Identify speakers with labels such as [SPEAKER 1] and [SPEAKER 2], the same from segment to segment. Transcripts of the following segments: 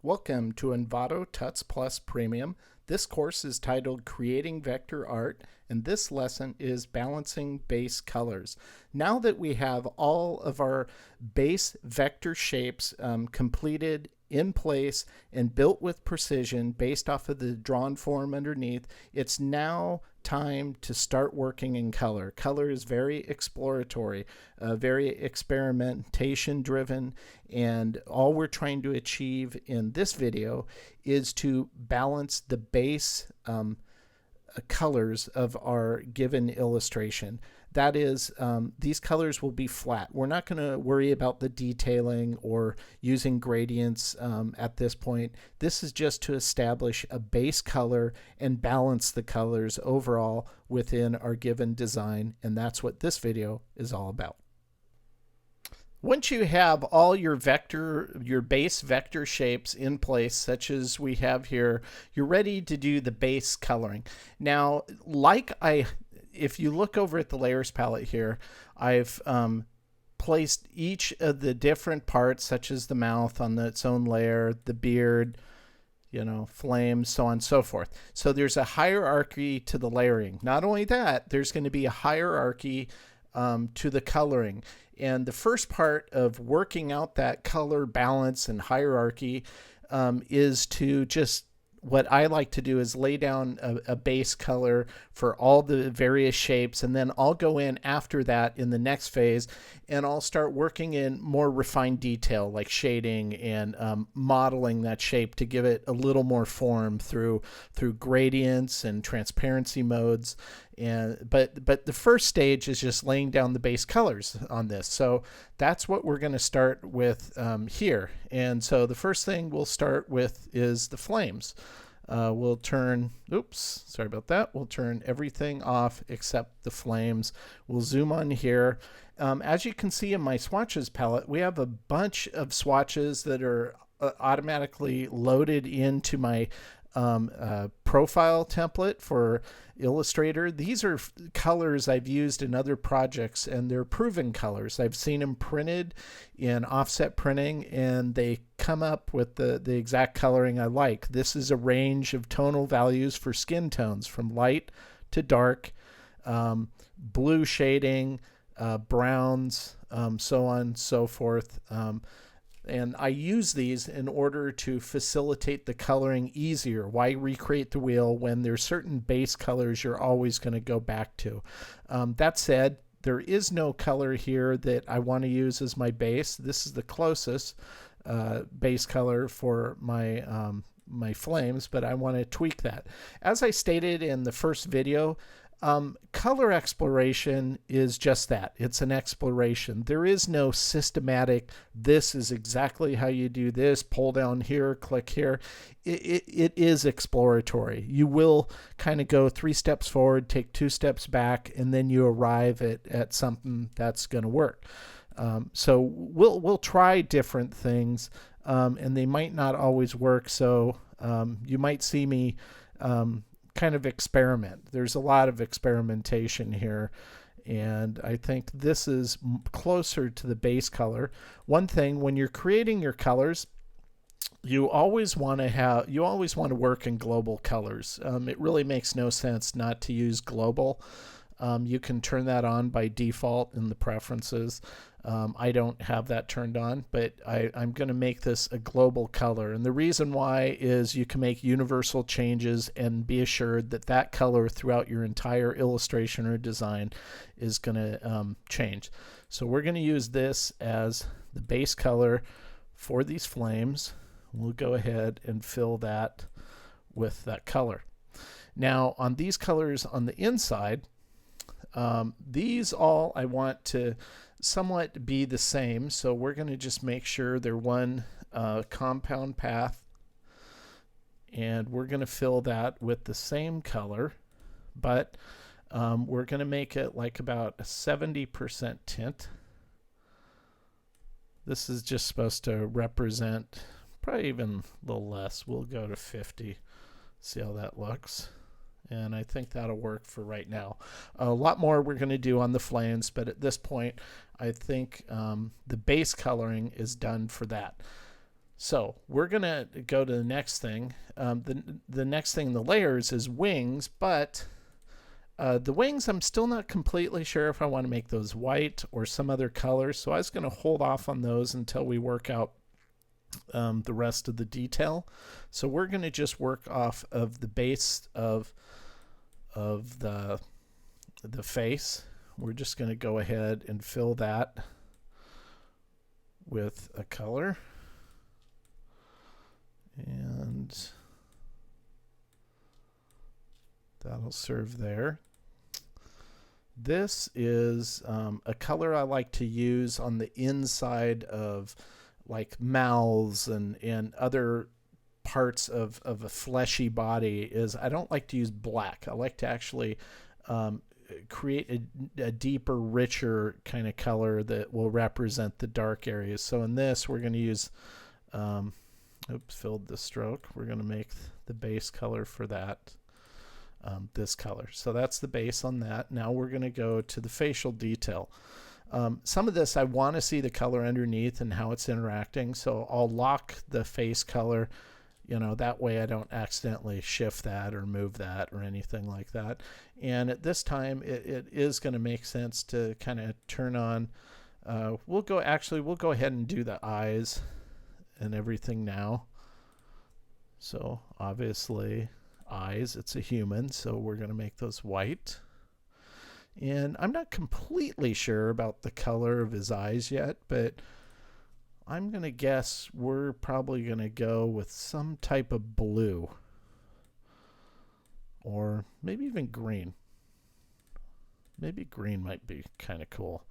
[SPEAKER 1] Welcome to Envato Tuts Plus Premium. This course is titled Creating Vector Art, and this lesson is Balancing Base Colors. Now that we have all of our base vector shapes completed, in place, and built with precision based off of the drawn form underneath, it's now time to start working in color. Color is very exploratory, very experimentation driven, and all we're trying to achieve in this video is to balance the base colors of our given illustration. That is, these colors will be flat. We're not going to worry about the detailing or using gradients at this point. This is just to establish a base color and balance the colors overall within our given design, and that's what this video is all about. Once you have all your base vector shapes in place, such as we have here, you're ready to do the base coloring. Now, if you look over at the layers palette here, I've placed each of the different parts, such as the mouth on its own layer, the beard, flames, so on and so forth. So there's a hierarchy to the layering. Not only that, there's going to be a hierarchy to the coloring. And the first part of working out that color balance and hierarchy is to just, what I like to do is lay down a base color for all the various shapes, and then I'll go in after that in the next phase, and I'll start working in more refined detail like shading and modeling that shape to give it a little more form through gradients and transparency modes. But the first stage is just laying down the base colors on this. So that's what we're going to start with here. And so the first thing we'll start with is the flames. We'll turn, sorry about that. We'll turn everything off except the flames. We'll zoom on here. As you can see in my swatches palette, we have a bunch of swatches that are automatically loaded into my profile template for Illustrator. These are colors I've used in other projects, and they're proven colors. I've seen them printed in offset printing, and they come up with the exact coloring I like. This is a range of tonal values for skin tones from light to dark, blue shading, browns, so on and so forth. And I use these in order to facilitate the coloring easier. Why recreate the wheel when there's certain base colors you're always going to go back to? That said, there is no color here that I want to use as my base. This is the closest base color for my flames, but I want to tweak that. As I stated in the first video, color exploration is just that. It's an exploration. There is no systematic, this is exactly how you do this, pull down here, click here. It is exploratory. You will kind of go 3 steps forward, take 2 steps back, and then you arrive at something that's going to work. So we'll try different things, and they might not always work. So you might see me kind of experiment. There's a lot of experimentation here, and I think this is closer to the base color. One thing, when you're creating your colors, you always want to work in global colors. It really makes no sense not to use global. You can turn that on by default in the preferences. I don't have that turned on, but I'm going to make this a global color. And the reason why is you can make universal changes and be assured that that color throughout your entire illustration or design is going to change. So we're going to use this as the base color for these flames. We'll go ahead and fill that with that color. Now on these colors on the inside, these all I want to somewhat be the same, so we're going to just make sure they're one compound path, and we're going to fill that with the same color, but we're going to make it like about a 70% tint. This is just supposed to represent probably even a little less. We'll go to 50, see how that looks. And I think that'll work for right now. A lot more we're going to do on the flames, but at this point, I think the base coloring is done for that. So we're going to go to the next thing. The next thing in the layers is wings, but the wings, I'm still not completely sure if I want to make those white or some other color. So I was going to hold off on those until we work out the rest of the detail. So we're going to just work off of the base of the face. We're just going to go ahead and fill that with a color. And that'll serve there. This is a color I like to use on the inside of like mouths and other parts of a fleshy body. Is I don't like to use black. I like to actually create a deeper, richer kind of color that will represent the dark areas. So in this, we're going to use filled the stroke. We're going to make the base color for that this color. So that's the base on that. Now we're going to go to the facial detail. Some of this I want to see the color underneath and how it's interacting. So I'll lock the face color, that way I don't accidentally shift that or move that or anything like that. And at this time, it is going to make sense to kind of turn on. We'll go ahead and do the eyes and everything now. So obviously eyes, it's a human, so we're going to make those white. And I'm not completely sure about the color of his eyes yet, but I'm going to guess we're probably going to go with some type of blue. Or maybe even green. Maybe green might be kind of cool.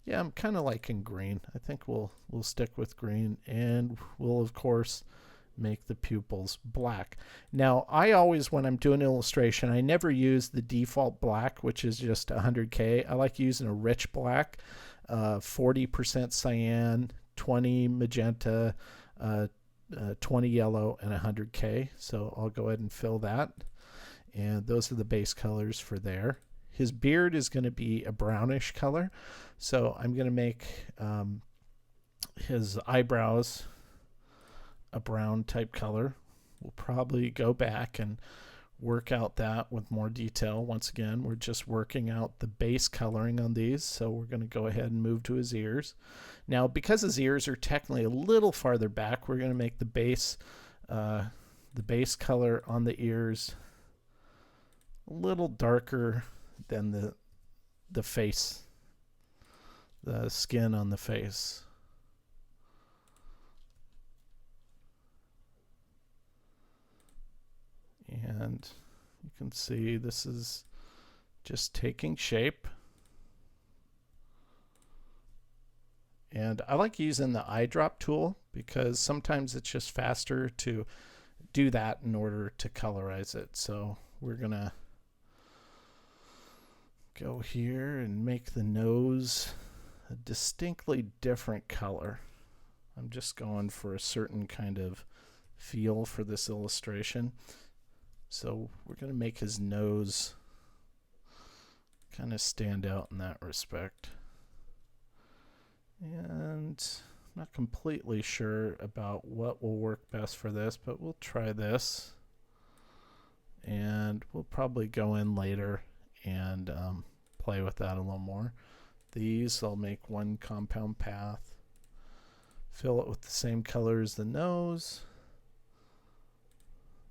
[SPEAKER 1] Yeah, I'm kind of liking green. I think we'll stick with green, and we'll of course make the pupils black. Now, I always, when I'm doing illustration, I never use the default black, which is just 100K. I like using a rich black, 40% cyan, 20 magenta, 20 yellow, and 100K. So I'll go ahead and fill that. And those are the base colors for there. His beard is going to be a brownish color. So I'm going to make his eyebrows a brown type color. We'll probably go back and work out that with more detail. Once again, we're just working out the base coloring on these. So we're going to go ahead and move to his ears. Now, because his ears are technically a little farther back, we're going to make the base color on the ears a little darker than the face, the skin on the face. And you can see this is just taking shape. And I like using the eyedrop tool because sometimes it's just faster to do that in order to colorize it. So we're going to go here and make the nose a distinctly different color. I'm just going for a certain kind of feel for this illustration. So we're going to make his nose kind of stand out in that respect. And I'm not completely sure about what will work best for this, but we'll try this. And we'll probably go in later and play with that a little more. These, I'll make one compound path. Fill it with the same color as the nose.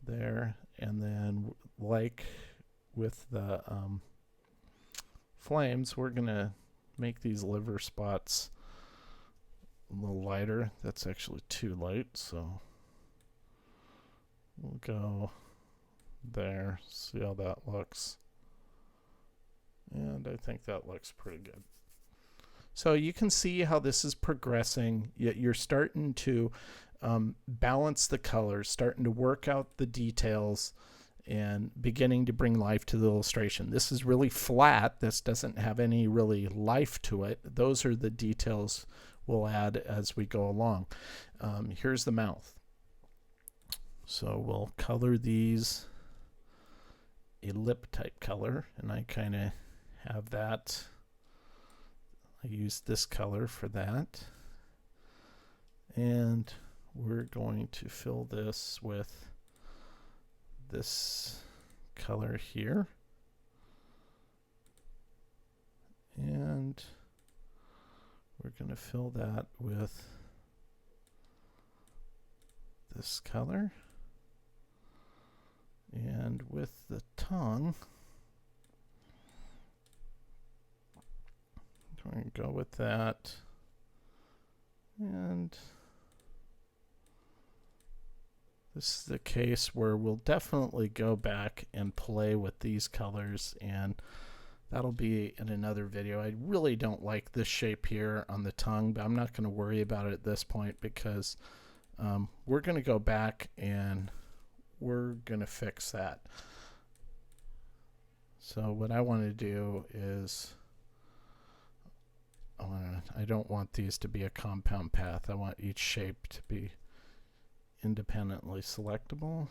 [SPEAKER 1] There. And then, like with the flames, we're going to make these liver spots a little lighter. That's actually too light, so we'll go there, see how that looks. And I think that looks pretty good. So you can see how this is progressing. You're starting to balance the colors, starting to work out the details, and beginning to bring life to the illustration. This is really flat. This doesn't have any really life to it. Those are the details we'll add as we go along. Here's the mouth. So we'll color these a lip type color, and I kind of have that. I use this color for that. And we're going to fill this with this color here. And we're going to fill that with this color. And with the tongue, I'm going to go with that. And this is the case where we'll definitely go back and play with these colors, and that'll be in another video. I really don't like this shape here on the tongue, but I'm not going to worry about it at this point because we're going to go back and we're going to fix that. So what I want to do is I don't want these to be a compound path. I want each shape to be independently selectable.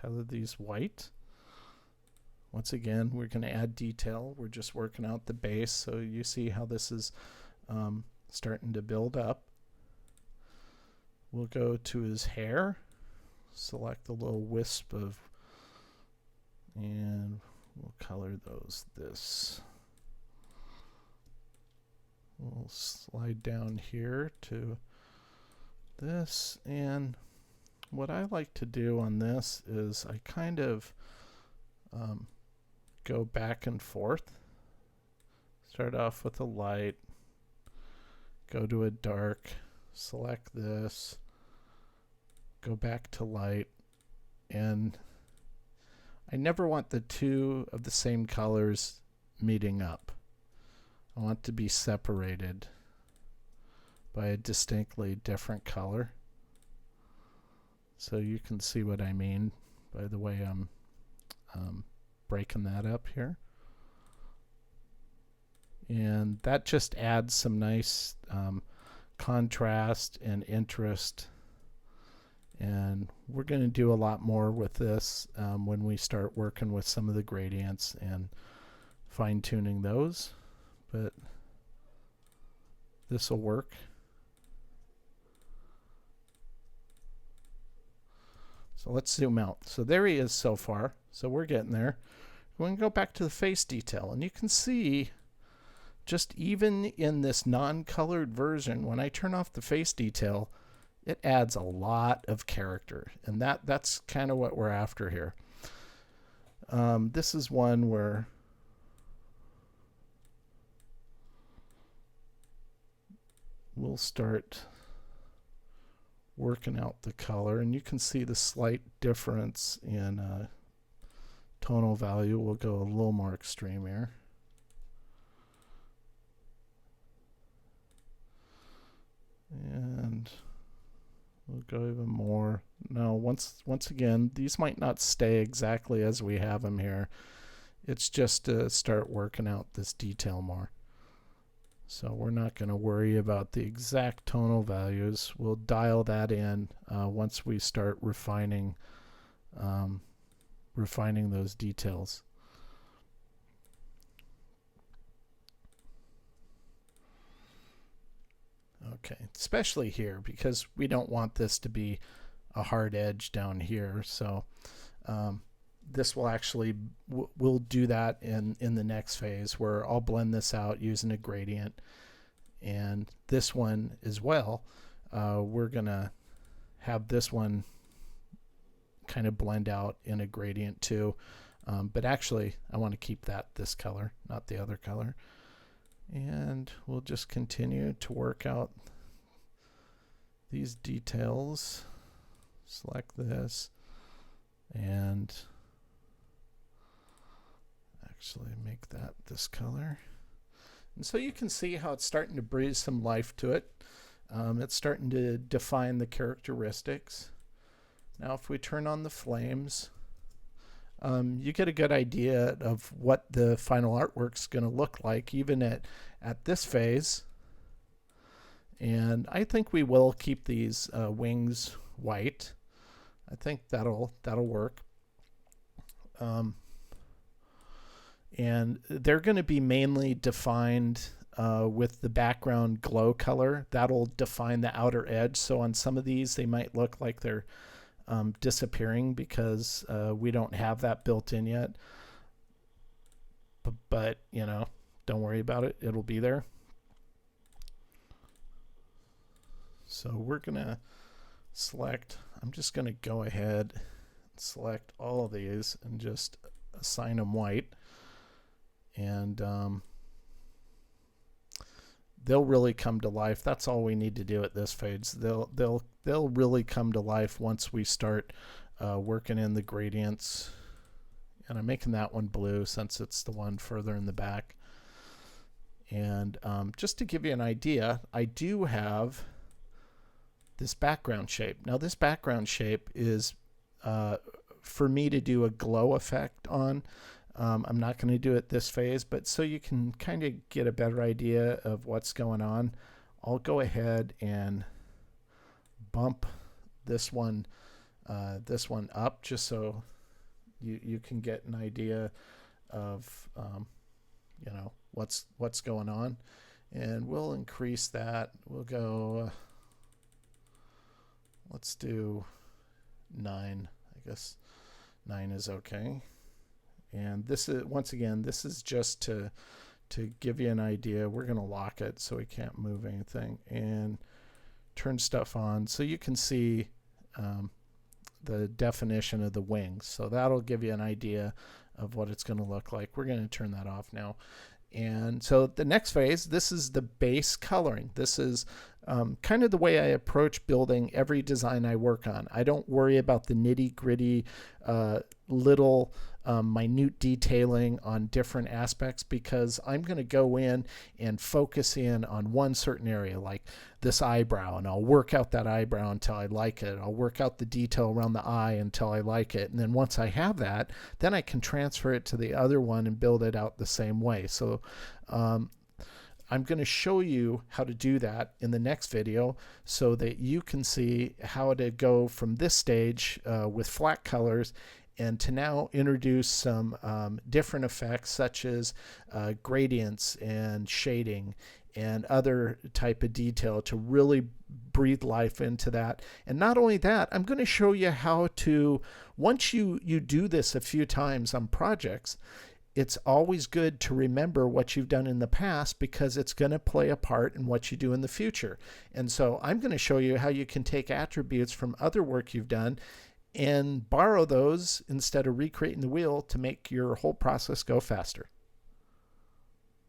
[SPEAKER 1] Color these white. Once again, we're going to add detail. We're just working out the base, so you see how this is starting to build up. We'll go to his hair, select a little wisp of, and we'll color those this. We'll slide down here to this, and what I like to do on this is I kind of go back and forth. Start off with a light, go to a dark, select this, go back to light, and I never want the two of the same colors meeting up. I want to be separated by a distinctly different color. So you can see what I mean by the way I'm breaking that up here. And that just adds some nice contrast and interest. And we're going to do a lot more with this when we start working with some of the gradients and fine-tuning those. But this will work. So let's zoom out. So there he is so far. So we're getting there. We're going to go back to the face detail, and you can see just even in this non-colored version, when I turn off the face detail, it adds a lot of character, and that's kind of what we're after here. This is one where we'll start working out the color, and you can see the slight difference in tonal value. We'll go a little more extreme here. And we'll go even more. Now, once again, these might not stay exactly as we have them here. It's just to start working out this detail more. So we're not going to worry about the exact tonal values. We'll dial that in once we start refining those details. Okay, especially here because we don't want this to be a hard edge down here. So this will actually, we'll do that in the next phase where I'll blend this out using a gradient. And this one as well, we're going to have this one kind of blend out in a gradient too. But actually, I want to keep this color, not the other color. And we'll just continue to work out these details. Select this and actually make that this color. And so you can see how it's starting to breathe some life to it. It's starting to define the characteristics. Now if we turn on the flames, you get a good idea of what the final artwork's going to look like even at this phase. And I think we will keep these wings white. I think that'll work. And they're going to be mainly defined with the background glow color. That'll define the outer edge. So on some of these, they might look like they're disappearing because we don't have that built in yet. But, you know, don't worry about it. It'll be there. So we're going to select, I'm just going to go ahead and select all of these and just assign them white. And they'll really come to life. That's all we need to do at this phase. They'll really come to life once we start working in the gradients. And I'm making that one blue since it's the one further in the back. And just to give you an idea, I do have this background shape. Now this background shape is for me to do a glow effect on. I'm not going to do it this phase, but so you can kind of get a better idea of what's going on, I'll go ahead and bump this one up just so you can get an idea of you know, what's going on. And we'll increase that. We'll go let's do 9. I guess 9 is okay. And this is, once again, this is just to give you an idea. We're going to lock it so we can't move anything and turn stuff on so you can see the definition of the wings. So that'll give you an idea of what it's going to look like. We're going to turn that off now. And so the next phase, this is the base coloring. This is kind of the way I approach building every design I work on. I don't worry about the nitty-gritty little minute detailing on different aspects because I'm going to go in and focus in on one certain area, like this eyebrow, and I'll work out that eyebrow until I like it. I'll work out the detail around the eye until I like it. And then once I have that, then I can transfer it to the other one and build it out the same way. So I'm going to show you how to do that in the next video so that you can see how to go from this stage with flat colors and to now introduce some different effects such as gradients and shading and other type of detail to really breathe life into that. And not only that, I'm going to show you how to, once you do this a few times on projects, it's always good to remember what you've done in the past because it's going to play a part in what you do in the future. And so I'm going to show you how you can take attributes from other work you've done and borrow those instead of recreating the wheel to make your whole process go faster.